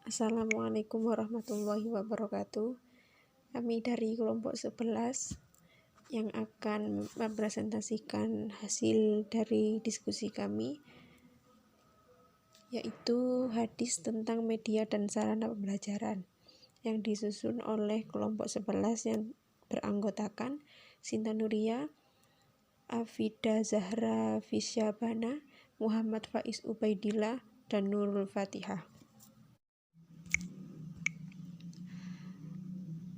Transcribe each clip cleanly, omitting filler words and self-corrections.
Assalamualaikum warahmatullahi wabarakatuh. Kami dari kelompok 11 yang akan mempresentasikan hasil dari diskusi kami, yaitu hadis tentang media dan sarana pembelajaran yang disusun oleh kelompok 11 yang beranggotakan Sinta Nuria, Afida Zahra Fisyabana, Muhammad Faiz Ubaidillah, dan Nurul Fatihah.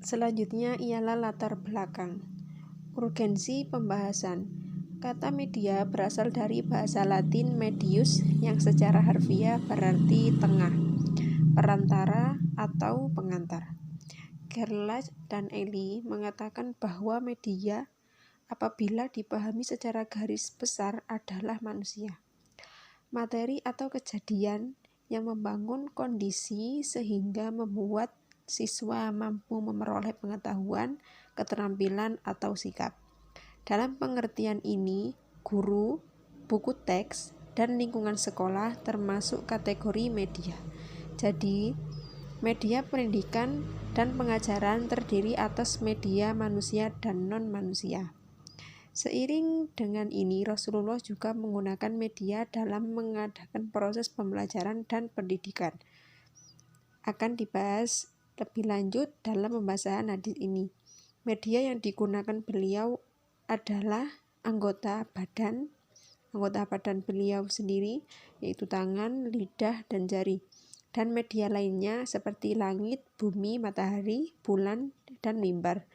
Selanjutnya ialah latar belakang. Urgensi pembahasan. Kata media berasal dari bahasa Latin medius yang secara harfiah berarti tengah, perantara, atau pengantar. Gerlach dan Eli mengatakan bahwa media apabila dipahami secara garis besar adalah manusia, materi atau kejadian yang membangun kondisi sehingga membuat siswa mampu memperoleh pengetahuan, keterampilan, atau sikap. Dalam pengertian ini, guru, buku teks, dan lingkungan sekolah termasuk kategori media. Jadi, media pendidikan dan pengajaran terdiri atas media manusia dan non-manusia. Seiring dengan ini, Rasulullah juga menggunakan media dalam mengadakan proses pembelajaran dan pendidikan. Akan dibahas lebih lanjut dalam pembahasan hadis ini. Media yang digunakan beliau adalah anggota badan beliau sendiri, yaitu tangan, lidah, dan jari, dan media lainnya seperti langit, bumi, matahari, bulan, dan mimbar.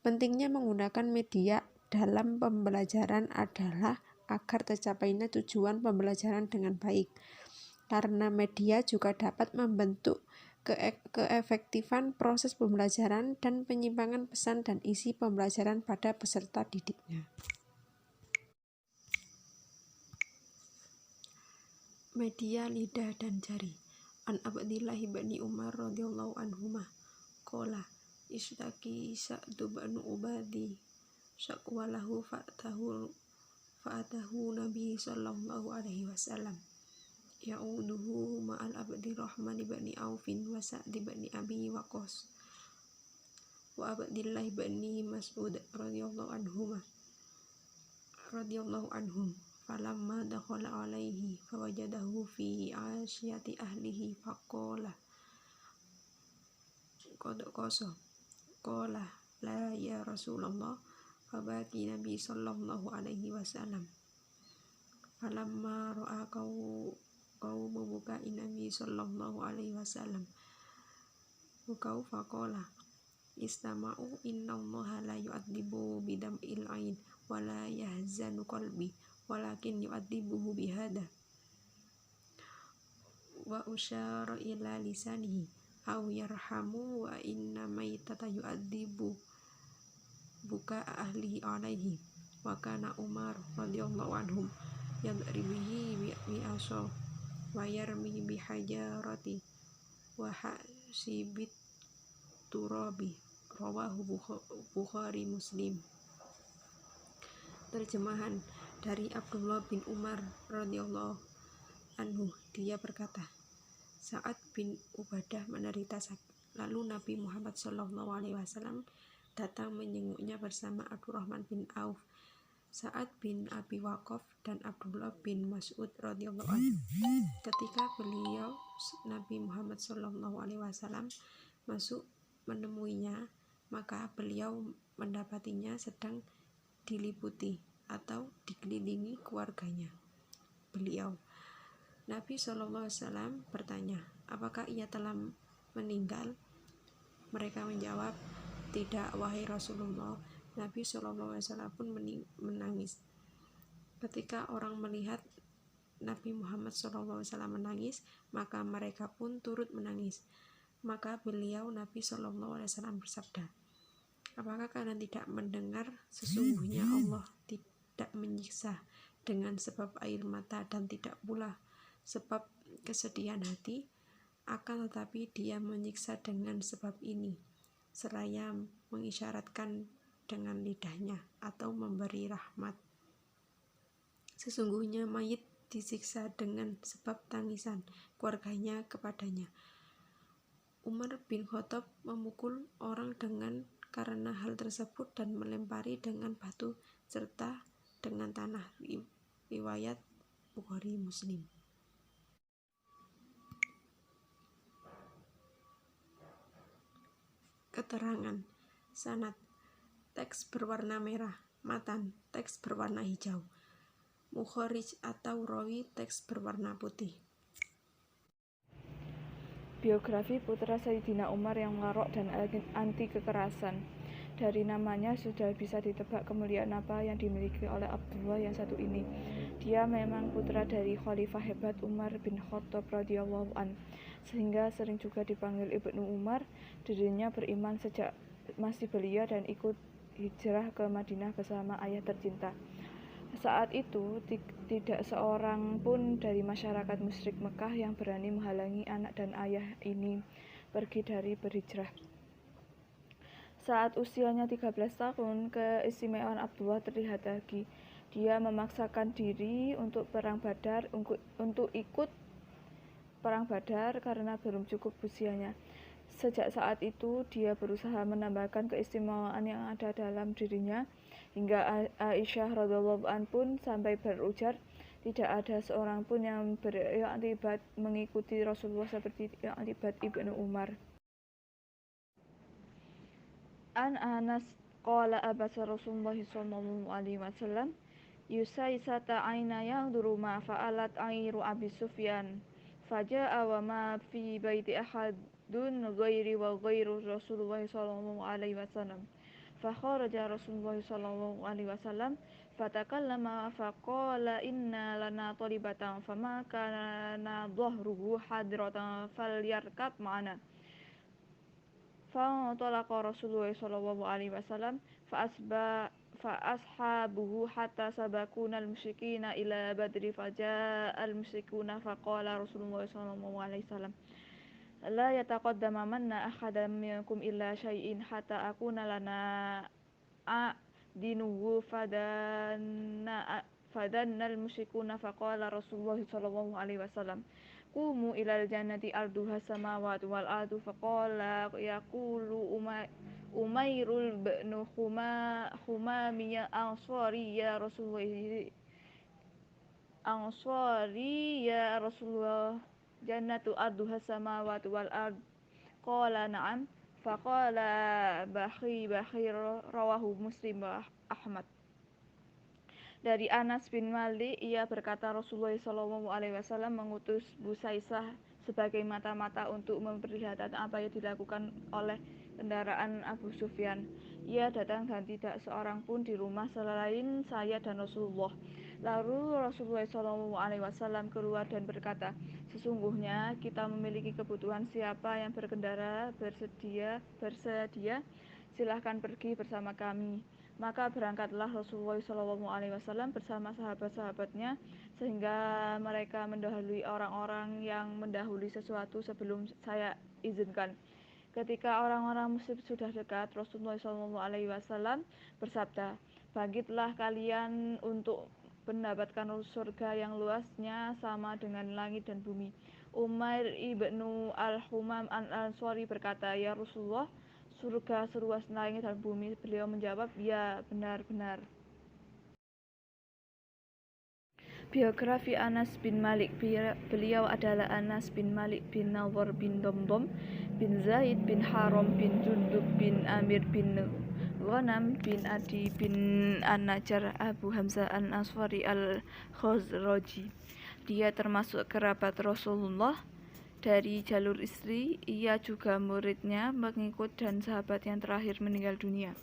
Pentingnya menggunakan media dalam pembelajaran adalah agar tercapainya tujuan pembelajaran dengan baik, karena media juga dapat membentuk keefektifan proses pembelajaran dan penyimpangan pesan dan isi pembelajaran pada peserta didiknya. Media lidah dan jari. An Abdillah bin Umar radhiyallahu anhuma qala ishtaki Sa'du bin Ubadi syakwalahu fa'atahu Nabi sallallahu alaihi wasallam ya'uduhu ma'al Abdirrahman bin Aufin wa Sa'd bin Abi Waqqas wa Abdillah bin Mas'ud radhiyallahu anhum falamma dakhala alaihi fawajadahu fi asyati ahlihi faqala qad qasa qala la ya Rasulullah fabaki Nabi sallallahu alaihi wasallam falamma ra'a qaum bukai Nabi sallallahu alaihi wasallam bukau faqala istama'u innallaha la yu'adzibu bidam'il ain wa la yahzanu qalbi walakin yu'adzibuhu bihada wa usyara ila lisanihi aw yarhamu wa inna maitata yu'adzibu buka ahlihi alaihi wa kana Umar radhiyallahu anhum yadribihi bi'asa wa yarmi bihajarati wa hasibit turabi rawahu Bukhari Muslim. Terjemahan dari Abdullah bin Umar radhiyallahu anhu, dia berkata, Sa'ad bin Ubadah menderita sakit, lalu Nabi Muhammad sallallahu alaihi wasallam datang menjenguknya bersama Abdurrahman bin Auf, Sa'ad bin Abi Waqqas, dan Abdullah bin Mas'ud radhiyallahu anhu. Ketika beliau Nabi Muhammad sallallahu alaihi wasallam masuk menemuinya, maka beliau mendapatinya sedang diliputi atau dikelilingi keluarganya. Beliau, Nabi SAW bertanya, apakah ia telah meninggal? Mereka menjawab, tidak wahai Rasulullah. Nabi SAW pun menangis. Ketika orang melihat Nabi Muhammad SAW menangis, maka mereka pun turut menangis. Maka beliau Nabi SAW bersabda, apakah kalian tidak mendengar sesungguhnya Allah tidak menyiksa dengan sebab air mata dan tidak pula sebab kesedihan hati, akan tetapi dia menyiksa dengan sebab ini, seraya mengisyaratkan dengan lidahnya atau memberi rahmat. Sesungguhnya mayit disiksa dengan sebab tangisan keluarganya kepadanya. Umar bin Khattab memukul orang karena hal tersebut dan melempari dengan batu serta dengan tanah. Riwayat Bukhari Muslim. Keterangan sanad, teks berwarna merah. Matan, teks berwarna hijau. Mukharij atau rawi, teks berwarna putih. Biografi putra Sayyidina Umar yang warok dan anti kekerasan. Dari namanya sudah bisa ditebak kemuliaan apa yang dimiliki oleh Abdullah yang satu ini. Dia memang putra dari Khalifah hebat Umar bin Khattab radhiyallahu an, sehingga sering juga dipanggil Ibnu Umar. Dirinya beriman sejak masih belia dan ikut hijrah ke Madinah bersama ayah tercinta. Saat itu tidak seorang pun dari masyarakat musyrik Mekah yang berani menghalangi anak dan ayah ini pergi dari berhijrah. Saat usianya 13 tahun, keistimewaan Abdullah terlihat lagi. Dia memaksakan diri untuk ikut perang Badar karena belum cukup usianya. Sejak saat itu, dia berusaha menambahkan keistimewaan yang ada dalam dirinya, hingga Aisyah radhiyallahu an pun sampai berujar, tidak ada seorang pun yang beriktibat mengikuti Rasulullah seperti iktibat Ibnu Umar. An Anas qala abasa Rasulullah sallallahu alaihi wasallam yusaisata aina yanduru ma fa'alat airu Abi Sufyan faja'a wa ma fi baiti ahadun ghairi wa ghairu Rasulullah sallallahu alaihi wasallam fakharaja Rasulullah sallallahu alaihi wasallam fatakallama faqala inna lana talibatan fama kana dhahruhu hadratan falyarkab ma'ana Fa'antalaqa Rasulullah sallallahu alaihi wasallam fa'ashabuhu hatta sabakunal musyrikina ila badri faja'al musyrikuna faqala Rasulullah sallallahu alaihi wasallam la yataqaddama manna ahadan minkum illa syai'in hatta akuna lana dinuhu fadannal musyrikuna faqala Rasulullah sallallahu alaihi wasallam Qumu ilal jannati arduha samawati wal ardu faqala yaqulu Umairul bnu Humamiyya ansari ya Rasulullah jannatu arduha samawati wal ardu qala na'am faqala bakhi rawahu Muslim wa Ahmad. Dari Anas bin Malik, ia berkata Rasulullah SAW mengutus Busaisah sebagai mata-mata untuk memperlihatkan apa yang dilakukan oleh kendaraan Abu Sufyan. Ia datang dan tidak seorang pun di rumah selain saya dan Rasulullah. Lalu Rasulullah SAW keluar dan berkata, sesungguhnya kita memiliki kebutuhan, siapa yang berkendara bersedia, silahkan pergi bersama kami. Maka berangkatlah Rasulullah SAW bersama sahabat-sahabatnya sehingga mereka mendahului orang-orang yang mendahului sesuatu sebelum saya izinkan. Ketika orang-orang musyrik sudah dekat, Rasulullah SAW bersabda, bangkitlah kalian untuk mendapatkan surga yang luasnya sama dengan langit dan bumi. Umair ibnu al-Humam al-Ansari berkata, ya Rasulullah, surga seluas langit dan bumi. Beliau menjawab, ya benar-benar. Biografi Anas bin Malik. Beliau adalah Anas bin Malik bin Nawar bin Domdom bin Zaid bin Haram bin Jundub bin Amir bin Ghanam bin Adi bin An-Najjar Abu Hamzah al-Ansari al-Khazraji. Dia termasuk kerabat Rasulullah dari jalur istri. Ia juga muridnya, pengikut dan sahabat yang terakhir meninggal dunia.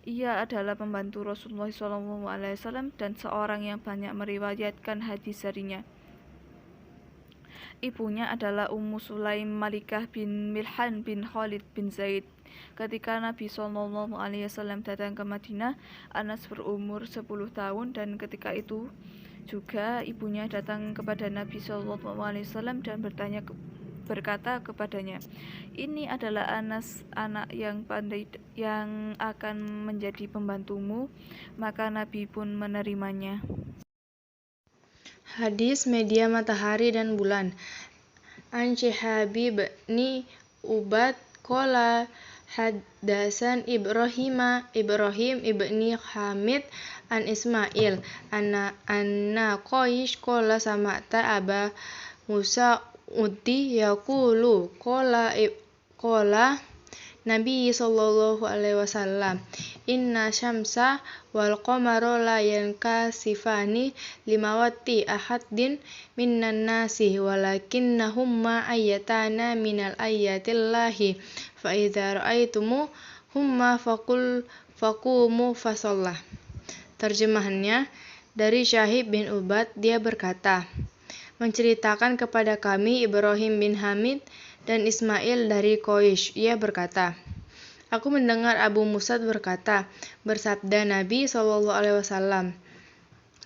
Ia adalah pembantu Rasulullah SAW dan seorang yang banyak meriwayatkan hadis darinya. Ibunya adalah Ummu Sulaim Malikah bin Milhan bin Khalid bin Zaid. Ketika Nabi SAW datang ke Madinah, Anas berumur 10 tahun dan ketika itu juga ibunya datang kepada Nabi SAW dan berkata kepadanya, ini adalah Anas, anak yang pandai yang akan menjadi pembantumu. Maka Nabi pun menerimanya. Hadis media matahari dan bulan. An Habib ni Ubad qala haddasan Ibrahim ibni Hamid an Ismail anna Qais qala sama'ta Aba Musa Uddi yaqulu qala Nabi sallallahu alaihi wasallam inna syamsa wal qamara la yankasifani limawati ahadin minnan nasi walakinnahumma ayatana minal ayatillahi fa idza ra'aitumuhumma faqumu fasallah. Terjemahannya, dari Syahib bin Ubad, dia berkata, menceritakan kepada kami Ibrahim bin Hamid dan Ismail dari Qais. Ia berkata, aku mendengar Abu Musad berkata, bersabda Nabi SAW,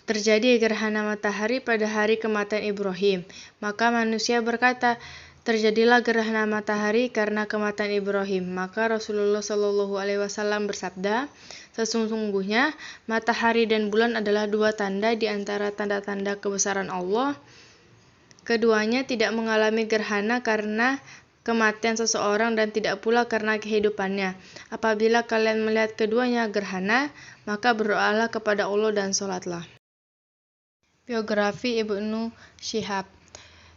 terjadi gerhana matahari pada hari kematian Ibrahim. Maka manusia berkata, terjadilah gerhana matahari karena kematian Ibrahim. Maka Rasulullah SAW bersabda, sesungguhnya matahari dan bulan adalah dua tanda di antara tanda-tanda kebesaran Allah. Keduanya tidak mengalami gerhana karena kematian seseorang dan tidak pula karena kehidupannya. Apabila kalian melihat keduanya gerhana, maka berdoalah kepada Allah dan sholatlah. Biografi Ibnu Syihab.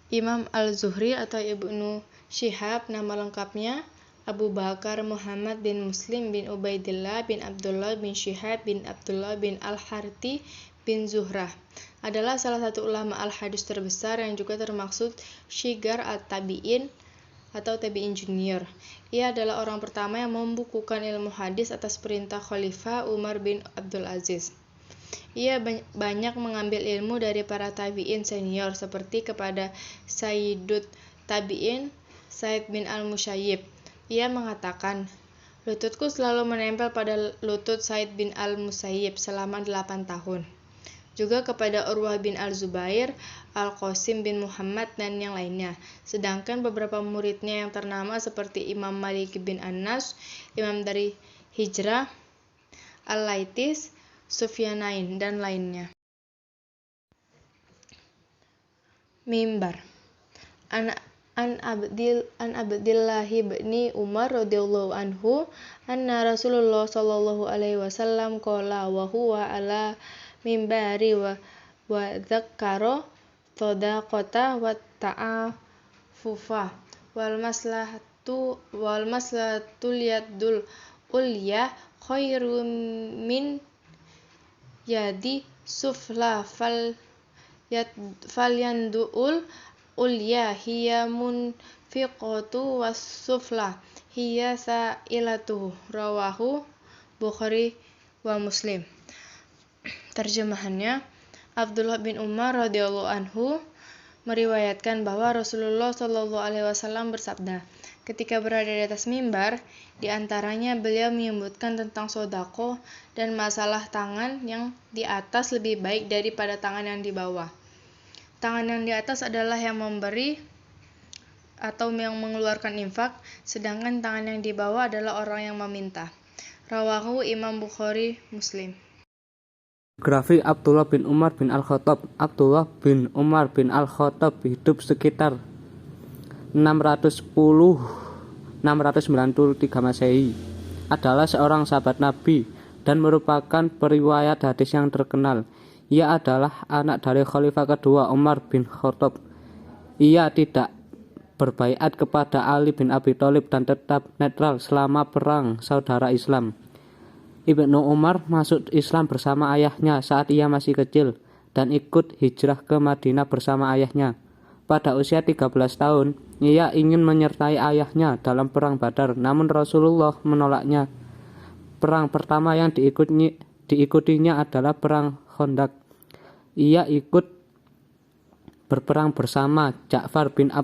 Imam Al-Zuhri atau Ibnu Syihab nama lengkapnya Abu Bakar Muhammad bin Muslim bin Ubaidillah bin Abdullah bin Syihab bin Abdullah bin Al-Harthi bin Zuhrah, adalah salah satu ulama al-hadis terbesar yang juga termaksud Shigar at-Tabi'in atau Tabi'in Junior. Ia adalah orang pertama yang membukukan ilmu hadis atas perintah Khalifah Umar bin Abdul Aziz. Ia banyak mengambil ilmu dari para tabi'in senior seperti kepada Sayyidut Tabi'in Said bin al-Musayyib. Ia mengatakan, lututku selalu menempel pada lutut Said bin al-Musayyib selama 8 tahun. Juga kepada Urwah bin al-Zubair, Al-Qasim bin Muhammad, dan yang lainnya. Sedangkan beberapa muridnya yang ternama seperti Imam Malik bin Anas, Imam dari Hijrah, Al-Laitis, Sufyanain, dan lainnya. Mimbar. An Abdillah bin Umar radhiyallahu anhu anna Rasulullah sallallahu alaihi wasallam qala wa huwa ala mimbari wa dzakkara shadaqata wa ta'afufa wal maslahatul yadul ulya khairum min yadi sufla falyanduul ulya hiya munfiqatu was sufla hiya sa'ilatu. Rawahu Bukhari wa Muslim. Terjemahannya, Abdullah bin Umar radhiyallahu anhu meriwayatkan bahwa Rasulullah shallallahu alaihi wasallam bersabda, ketika berada di atas mimbar, di antaranya beliau menyebutkan tentang sedekah dan masalah tangan yang di atas lebih baik daripada tangan yang di bawah. Tangan yang di atas adalah yang memberi atau yang mengeluarkan infak, sedangkan tangan yang di bawah adalah orang yang meminta. Rawahu Imam Bukhari Muslim. Biografi Abdullah bin Umar bin Al-Khattab. Abdullah bin Umar bin Al-Khattab hidup sekitar 693 Masehi. Adalah seorang sahabat Nabi dan merupakan periwayat hadis yang terkenal. Ia adalah anak dari Khalifah kedua Umar bin Khattab. Ia tidak berbaiat kepada Ali bin Abi Thalib dan tetap netral selama perang saudara Islam. Ibnu Umar masuk Islam bersama ayahnya saat ia masih kecil dan ikut hijrah ke Madinah bersama ayahnya. Pada usia 13 tahun, ia ingin menyertai ayahnya dalam perang Badar, namun Rasulullah menolaknya. Perang pertama yang diikutinya adalah perang Khandaq. Ia ikut berperang bersama Ja'far bin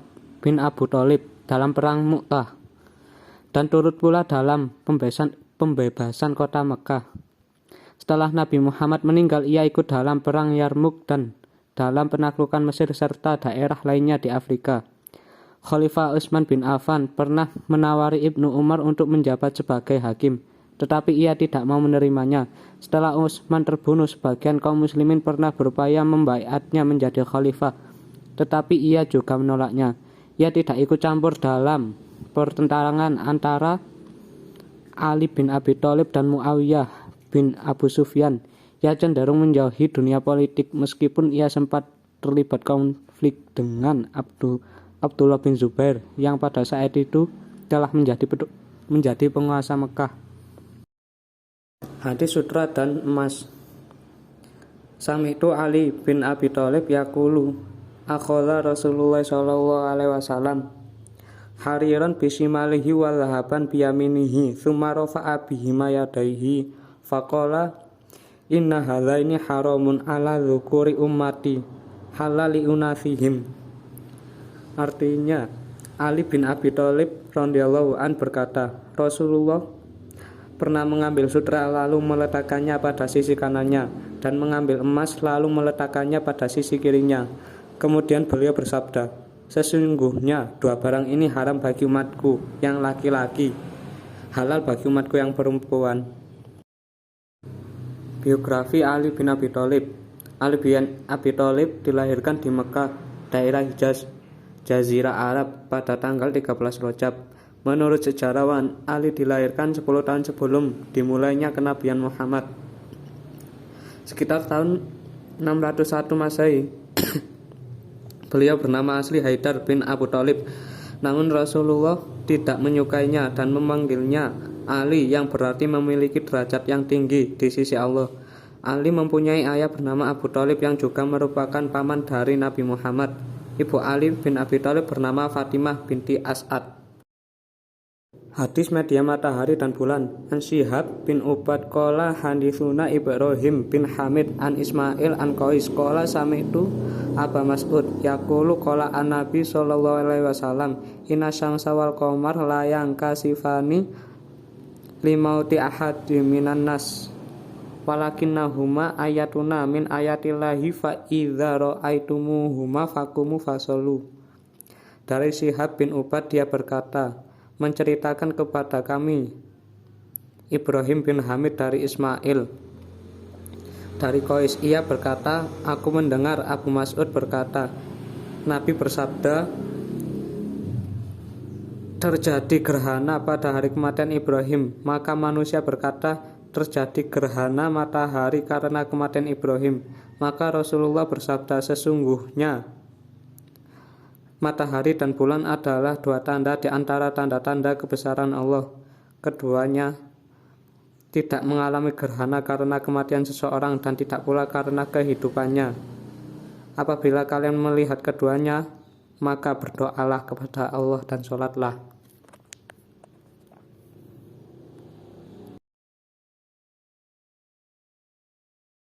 Abu Thalib dalam perang Mu'tah dan turut pula dalam pembebasan kota Mekah. Setelah Nabi Muhammad meninggal, ia ikut dalam perang Yarmuk dan dalam penaklukan Mesir serta daerah lainnya di Afrika. Khalifah Utsman bin Affan pernah menawari Ibnu Umar untuk menjabat sebagai hakim, tetapi ia tidak mau menerimanya. Setelah Utsman terbunuh, sebagian kaum muslimin pernah berupaya membaiatnya menjadi khalifah, tetapi ia juga menolaknya. Ia tidak ikut campur dalam pertentangan antara Ali bin Abi Thalib dan Muawiyah bin Abu Sufyan. Ia cenderung menjauhi dunia politik meskipun ia sempat terlibat konflik dengan Abdullah bin Zubair yang pada saat itu telah menjadi penguasa Mekah. Hadis sutra dan emas. Sami'tu Ali bin Abi Thalib yaqulu aqala Rasulullah sallallahu alaihi wasallam hariran bisimalihi wa lahaban biyaminihi thumma rafa'a bihima yadaihi faqala inna halaini haramun ala dzukuri ummati halali unasihim. Artinya, Ali bin Abi Thalib radhiyallahu an berkata, Rasulullah pernah mengambil sutra lalu meletakkannya pada sisi kanannya dan mengambil emas lalu meletakkannya pada sisi kirinya. Kemudian beliau bersabda, sesungguhnya dua barang ini haram bagi umatku yang laki-laki, halal bagi umatku yang perempuan. Biografi Ali bin Abi Thalib. Ali bin Abi Thalib dilahirkan di Mekah, daerah Hijaz, Jazirah Arab pada tanggal 13 Rajab. Menurut sejarawan, Ali dilahirkan 10 tahun sebelum dimulainya kenabian Muhammad, sekitar tahun 601 Masehi. Beliau bernama asli Haidar bin Abu Thalib, namun Rasulullah tidak menyukainya dan memanggilnya Ali yang berarti memiliki derajat yang tinggi di sisi Allah. Ali mempunyai ayah bernama Abu Thalib yang juga merupakan paman dari Nabi Muhammad. Ibu Ali bin Abi Thalib bernama Fatimah binti As'ad. Hadis media matahari dan bulan. An Syihab bin Ubad qala haditsuna Ibrahim bin Hamid an Ismail an Qais qala sami'tu Aba Mas'ud yaqulu qala an-nabi sallallahu alaihi wasallam inna syamsa wal qamar la yankasifani limauti ahadin minan nas walakinnahuma ayatuna min ayatillahi fa idza ra'aitumuhuma faqumu fasallu. Dari Syihab bin Ubad dia berkata, menceritakan kepada kami Ibrahim bin Hamid dari Ismail dari Qais. Ia berkata, aku mendengar Abu Mas'ud berkata, Nabi bersabda, terjadi gerhana pada hari kematian Ibrahim. Maka manusia berkata, terjadi gerhana matahari karena kematian Ibrahim. Maka Rasulullah bersabda, sesungguhnya matahari dan bulan adalah dua tanda di antara tanda-tanda kebesaran Allah. Keduanya tidak mengalami gerhana karena kematian seseorang dan tidak pula karena kehidupannya. Apabila kalian melihat keduanya, maka berdoalah kepada Allah dan sholatlah.